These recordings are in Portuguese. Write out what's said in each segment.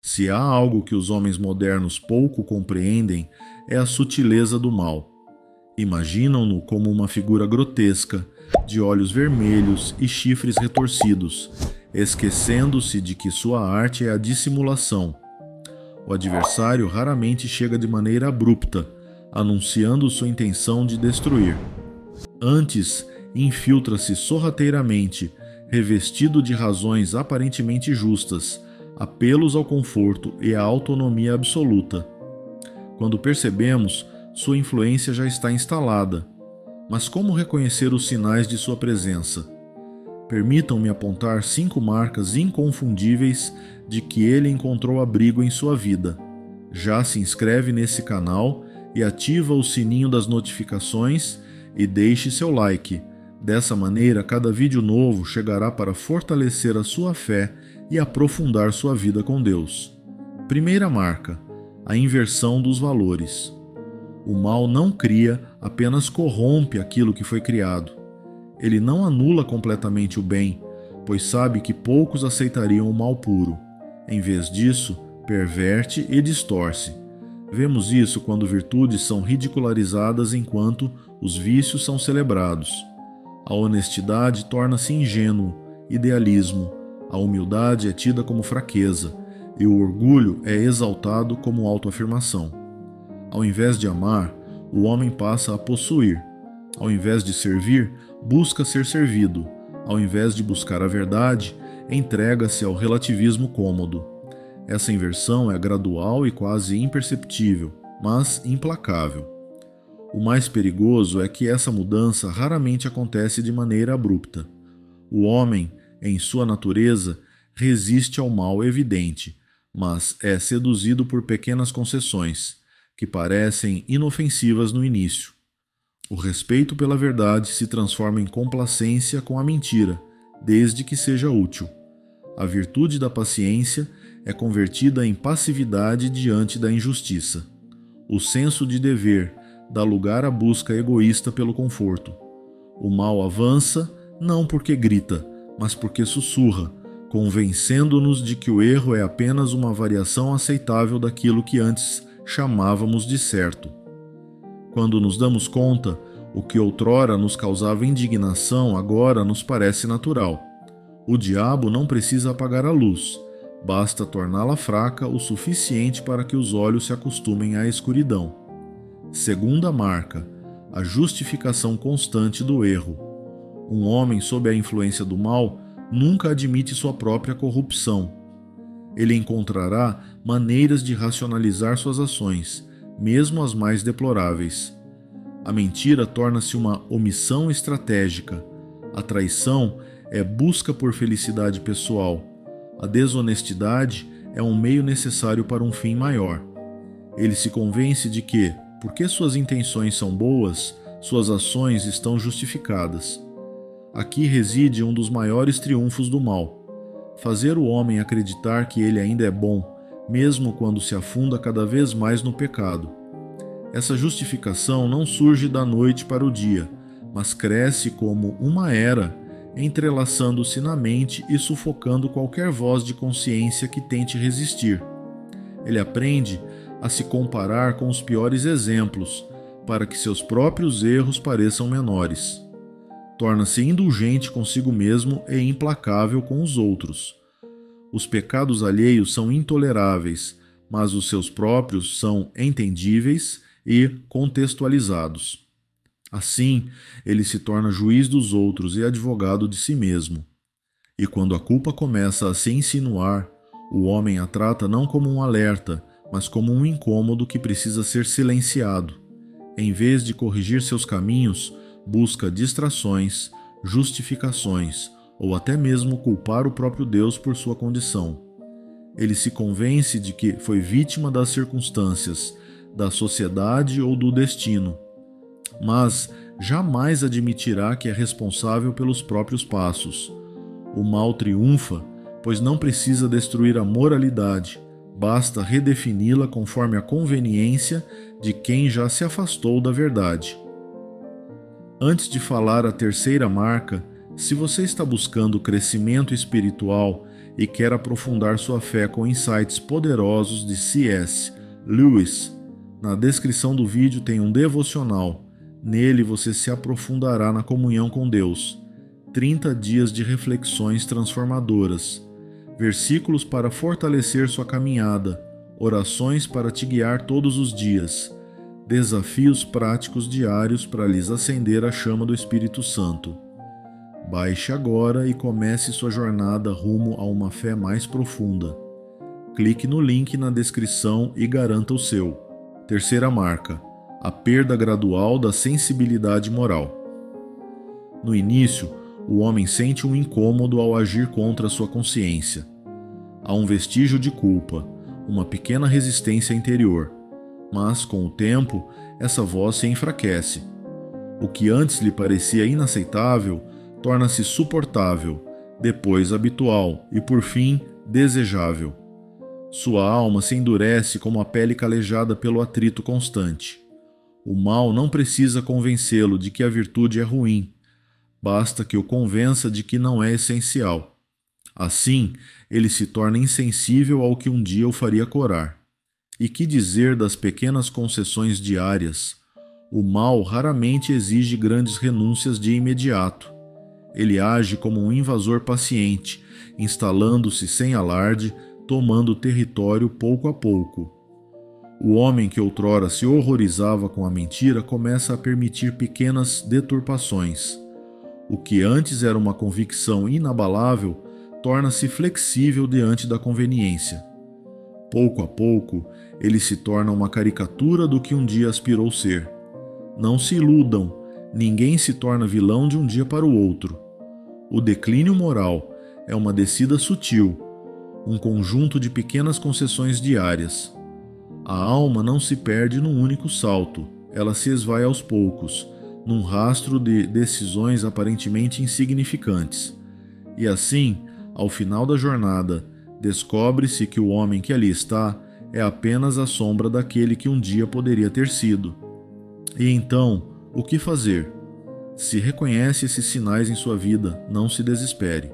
Se há algo que os homens modernos pouco compreendem, é a sutileza do mal. Imaginam-no como uma figura grotesca, de olhos vermelhos e chifres retorcidos, esquecendo-se de que sua arte é a dissimulação. O adversário raramente chega de maneira abrupta, anunciando sua intenção de destruir. Antes, infiltra-se sorrateiramente, revestido de razões aparentemente justas, apelos ao conforto e à autonomia absoluta. Quando percebemos, sua influência já está instalada. Mas como reconhecer os sinais de sua presença? Permitam-me apontar 5 marcas inconfundíveis de que ele encontrou abrigo em sua vida. Já se inscreve nesse canal e ativa o sininho das notificações e deixe seu like. Dessa maneira, cada vídeo novo chegará para fortalecer a sua fé e aprofundar sua vida com Deus. Primeira marca: a inversão dos valores. O mal não cria, apenas corrompe aquilo que foi criado. Ele não anula completamente o bem, pois sabe que poucos aceitariam o mal puro. Em vez disso, perverte e distorce. Vemos isso quando virtudes são ridicularizadas enquanto os vícios são celebrados. A honestidade torna-se ingênuo, idealismo. A humildade é tida como fraqueza e o orgulho é exaltado como autoafirmação. Ao invés de amar, o homem passa a possuir. Ao invés de servir, busca ser servido. Ao invés de buscar a verdade, entrega-se ao relativismo cômodo. Essa inversão é gradual e quase imperceptível, mas implacável. O mais perigoso é que essa mudança raramente acontece de maneira abrupta. O homem, em sua natureza, resiste ao mal evidente, mas é seduzido por pequenas concessões, que parecem inofensivas no início. O respeito pela verdade se transforma em complacência com a mentira, desde que seja útil. A virtude da paciência é convertida em passividade diante da injustiça. O senso de dever dá lugar à busca egoísta pelo conforto. O mal avança não porque grita, mas porque sussurra, convencendo-nos de que o erro é apenas uma variação aceitável daquilo que antes chamávamos de certo. Quando nos damos conta, o que outrora nos causava indignação agora nos parece natural. O diabo não precisa apagar a luz, basta torná-la fraca o suficiente para que os olhos se acostumem à escuridão. Segunda marca: a justificação constante do erro. Um homem sob a influência do mal nunca admite sua própria corrupção. Ele encontrará maneiras de racionalizar suas ações, mesmo as mais deploráveis. A mentira torna-se uma omissão estratégica. A traição é busca por felicidade pessoal. A desonestidade é um meio necessário para um fim maior. Ele se convence de que, porque suas intenções são boas, suas ações estão justificadas. Aqui reside um dos maiores triunfos do mal: fazer o homem acreditar que ele ainda é bom, mesmo quando se afunda cada vez mais no pecado. Essa justificação não surge da noite para o dia, mas cresce como uma era, entrelaçando-se na mente e sufocando qualquer voz de consciência que tente resistir. Ele aprende a se comparar com os piores exemplos, para que seus próprios erros pareçam menores. Torna-se indulgente consigo mesmo e implacável com os outros. Os pecados alheios são intoleráveis, mas os seus próprios são entendíveis e contextualizados. Assim, ele se torna juiz dos outros e advogado de si mesmo. E quando a culpa começa a se insinuar, o homem a trata não como um alerta, mas como um incômodo que precisa ser silenciado. Em vez de corrigir seus caminhos, busca distrações, justificações ou até mesmo culpar o próprio Deus por sua condição. Ele se convence de que foi vítima das circunstâncias, da sociedade ou do destino, mas jamais admitirá que é responsável pelos próprios passos. O mal triunfa, pois não precisa destruir a moralidade, basta redefini-la conforme a conveniência de quem já se afastou da verdade. Antes de falar a terceira marca, se você está buscando crescimento espiritual e quer aprofundar sua fé com insights poderosos de C.S. Lewis, na descrição do vídeo tem um devocional. Nele você se aprofundará na comunhão com Deus. 30 dias de reflexões transformadoras. Versículos para fortalecer sua caminhada. Orações para te guiar todos os dias. Desafios práticos diários para lhes acender a chama do Espírito Santo. Baixe agora e comece sua jornada rumo a uma fé mais profunda. Clique no link na descrição e garanta o seu. Terceira marca: a perda gradual da sensibilidade moral. No início, o homem sente um incômodo ao agir contra sua consciência. Há um vestígio de culpa, uma pequena resistência interior. Mas, com o tempo, essa voz se enfraquece. O que antes lhe parecia inaceitável torna-se suportável, depois habitual e, por fim, desejável. Sua alma se endurece como a pele calejada pelo atrito constante. O mal não precisa convencê-lo de que a virtude é ruim. Basta que o convença de que não é essencial. Assim, ele se torna insensível ao que um dia o faria corar. E que dizer das pequenas concessões diárias? O mal raramente exige grandes renúncias de imediato. Ele age como um invasor paciente, instalando-se sem alarde, tomando território pouco a pouco. O homem que outrora se horrorizava com a mentira começa a permitir pequenas deturpações. O que antes era uma convicção inabalável torna-se flexível diante da conveniência. Pouco a pouco, ele se torna uma caricatura do que um dia aspirou ser. Não se iludam, ninguém se torna vilão de um dia para o outro. O declínio moral é uma descida sutil, um conjunto de pequenas concessões diárias. A alma não se perde num único salto, ela se esvai aos poucos, num rastro de decisões aparentemente insignificantes. E assim, ao final da jornada, descobre-se que o homem que ali está é apenas a sombra daquele que um dia poderia ter sido. E então, o que fazer? Se reconhece esses sinais em sua vida, não se desespere.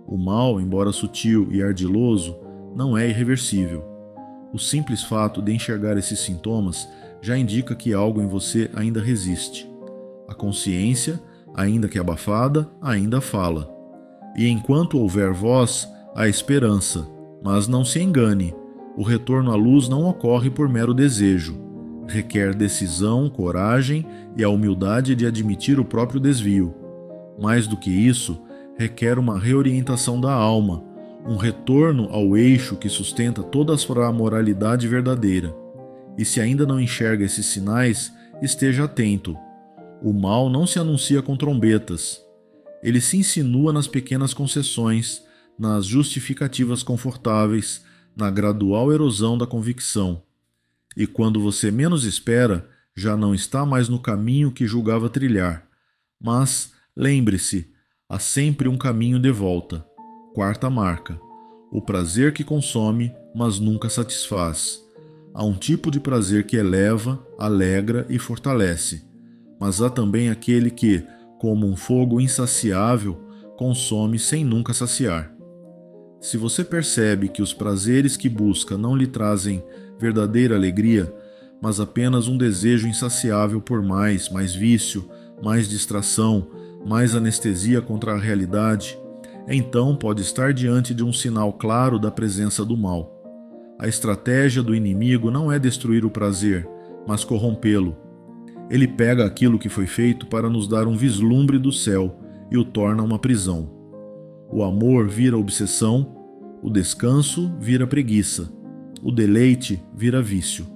O mal, embora sutil e ardiloso, não é irreversível. O simples fato de enxergar esses sintomas já indica que algo em você ainda resiste. A consciência, ainda que abafada, ainda fala. E enquanto houver voz, há esperança. Mas não se engane, o retorno à luz não ocorre por mero desejo. Requer decisão, coragem e a humildade de admitir o próprio desvio. Mais do que isso, requer uma reorientação da alma, um retorno ao eixo que sustenta toda a moralidade verdadeira. E se ainda não enxerga esses sinais, esteja atento. O mal não se anuncia com trombetas. Ele se insinua nas pequenas concessões, nas justificativas confortáveis, na gradual erosão da convicção. E quando você menos espera, já não está mais no caminho que julgava trilhar. Mas, lembre-se, há sempre um caminho de volta. Quarta marca: o prazer que consome, mas nunca satisfaz. Há um tipo de prazer que eleva, alegra e fortalece. Mas há também aquele que, como um fogo insaciável, consome sem nunca saciar. Se você percebe que os prazeres que busca não lhe trazem verdadeira alegria, mas apenas um desejo insaciável por mais vício, mais distração, mais anestesia contra a realidade, então pode estar diante de um sinal claro da presença do mal. A estratégia do inimigo não é destruir o prazer, mas corrompê-lo. Ele pega aquilo que foi feito para nos dar um vislumbre do céu e o torna uma prisão. O amor vira obsessão, o descanso vira preguiça, o deleite vira vício.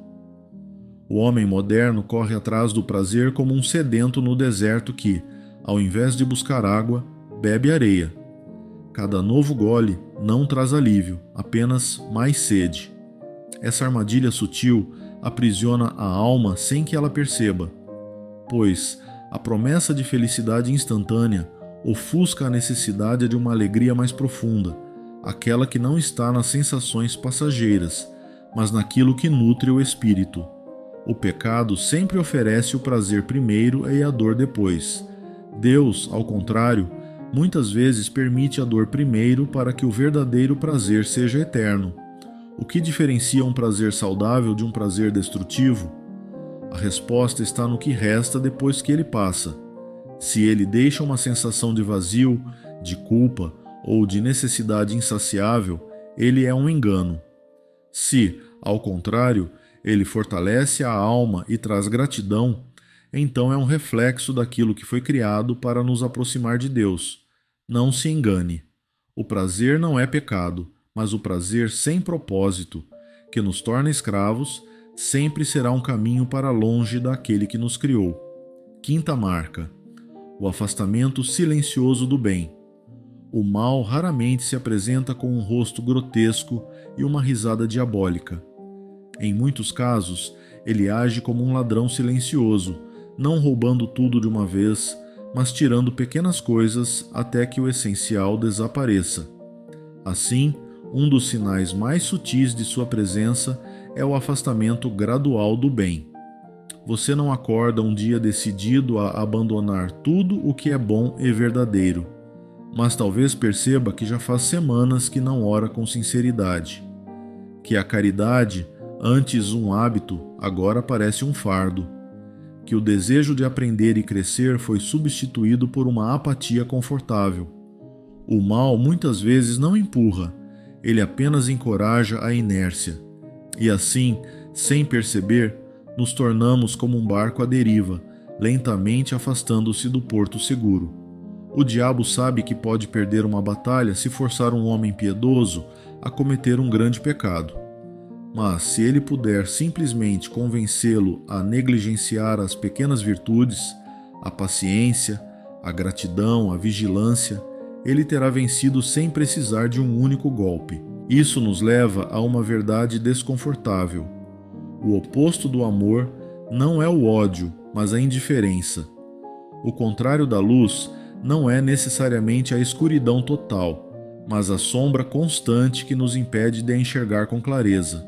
O homem moderno corre atrás do prazer como um sedento no deserto que, ao invés de buscar água, bebe areia. Cada novo gole não traz alívio, apenas mais sede. Essa armadilha sutil aprisiona a alma sem que ela perceba, pois a promessa de felicidade instantânea ofusca a necessidade de uma alegria mais profunda, aquela que não está nas sensações passageiras, mas naquilo que nutre o espírito. O pecado sempre oferece o prazer primeiro e a dor depois. Deus, ao contrário, muitas vezes permite a dor primeiro para que o verdadeiro prazer seja eterno. O que diferencia um prazer saudável de um prazer destrutivo? A resposta está no que resta depois que ele passa. Se ele deixa uma sensação de vazio, de culpa ou de necessidade insaciável, ele é um engano. Se, ao contrário, ele fortalece a alma e traz gratidão, então é um reflexo daquilo que foi criado para nos aproximar de Deus. Não se engane. O prazer não é pecado, mas o prazer sem propósito, que nos torna escravos, sempre será um caminho para longe daquele que nos criou. Quinta marca: o afastamento silencioso do bem. O mal raramente se apresenta com um rosto grotesco e uma risada diabólica. Em muitos casos, ele age como um ladrão silencioso, não roubando tudo de uma vez, mas tirando pequenas coisas até que o essencial desapareça. Assim, um dos sinais mais sutis de sua presença é o afastamento gradual do bem. Você não acorda um dia decidido a abandonar tudo o que é bom e verdadeiro, mas talvez perceba que já faz semanas que não ora com sinceridade, que a caridade, antes um hábito, agora parece um fardo, que o desejo de aprender e crescer foi substituído por uma apatia confortável. O mal muitas vezes não empurra, ele apenas encoraja a inércia. E assim, sem perceber, nos tornamos como um barco à deriva, lentamente afastando-se do porto seguro. O diabo sabe que pode perder uma batalha se forçar um homem piedoso a cometer um grande pecado. Mas se ele puder simplesmente convencê-lo a negligenciar as pequenas virtudes, a paciência, a gratidão, a vigilância, ele terá vencido sem precisar de um único golpe. Isso nos leva a uma verdade desconfortável. O oposto do amor não é o ódio, mas a indiferença. O contrário da luz não é necessariamente a escuridão total, mas a sombra constante que nos impede de enxergar com clareza.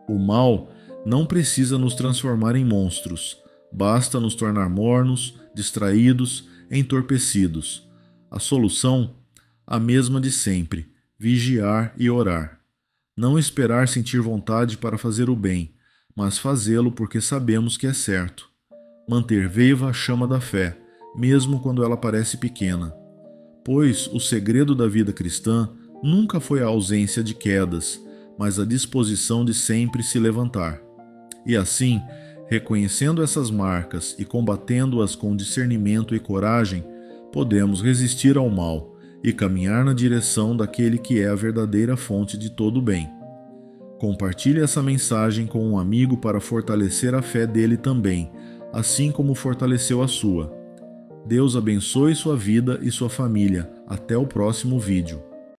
O mal não precisa nos transformar em monstros, basta nos tornar mornos, distraídos, entorpecidos. A solução? A mesma de sempre: vigiar e orar. Não esperar sentir vontade para fazer o bem, mas fazê-lo porque sabemos que é certo. Manter viva a chama da fé, mesmo quando ela parece pequena. Pois o segredo da vida cristã nunca foi a ausência de quedas, mas a disposição de sempre se levantar. E assim, reconhecendo essas marcas e combatendo-as com discernimento e coragem, podemos resistir ao mal e caminhar na direção daquele que é a verdadeira fonte de todo o bem. Compartilhe essa mensagem com um amigo para fortalecer a fé dele também, assim como fortaleceu a sua. Deus abençoe sua vida e sua família. Até o próximo vídeo.